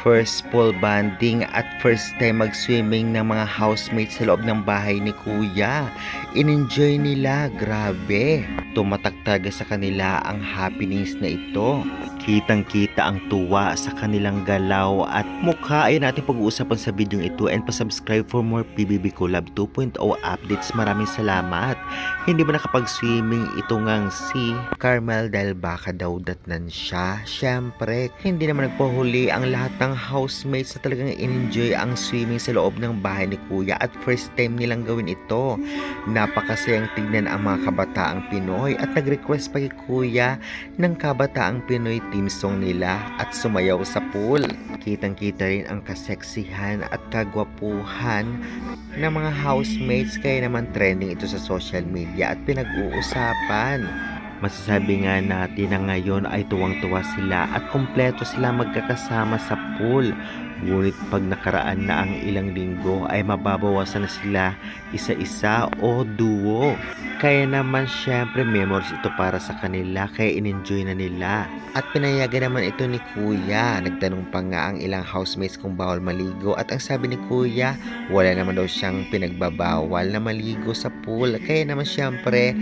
first pool bonding at first time mag-swimming ng mga housemates sa loob ng bahay ni Kuya. In-enjoy nila, grabe. Tumatak talaga sa kanila ang happenings na ito. Kitang-kita ang tuwa sa kanilang galaw at mukha. Ay natin pag-uusapan sa video ito, and pa-subscribe for more PBB Collab 2.0 updates. Maraming salamat. Hindi ba nakapag-swimming ito ngang si Carmel dahil baka daw datnan siya? Syempre, hindi naman nagpahuli ang lahat ng housemates na talagang in-enjoy ang swimming sa loob ng bahay ni Kuya at first time nilang gawin ito. Napakasayang tignan ang mga kabataang Pinoy at nag-request pa kay Kuya ng kabataang Pinoy team song nila at sumayaw sa pool. Kitang-kita rin ang kaseksihan at kagwapuhan ng mga housemates, kaya naman trending ito sa social media at pinag-uusapan. Masasabi nga natin na ngayon ay tuwang-tuwa sila at kumpleto sila magkakasama sa pool. Ngunit pag nakaraan na ang ilang linggo ay mababawasan na sila isa-isa o duo. Kaya naman syempre memories ito para sa kanila, kaya in-enjoy na nila. At pinayagan naman ito ni Kuya. Nagtanong pa nga ang ilang housemates kung bawal maligo at ang sabi ni Kuya, wala naman daw siyang pinagbabawal na maligo sa pool. Kaya naman syempre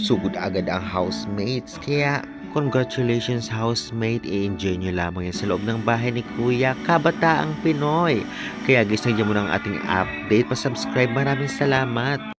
sugod agad ang housemates. Kaya congratulations housemate, i-enjoy nyo lamang yan sa loob ng bahay ni Kuya, kabataang Pinoy. Kaya guys, nagyan mo ng ating update, pa-subscribe, maraming salamat.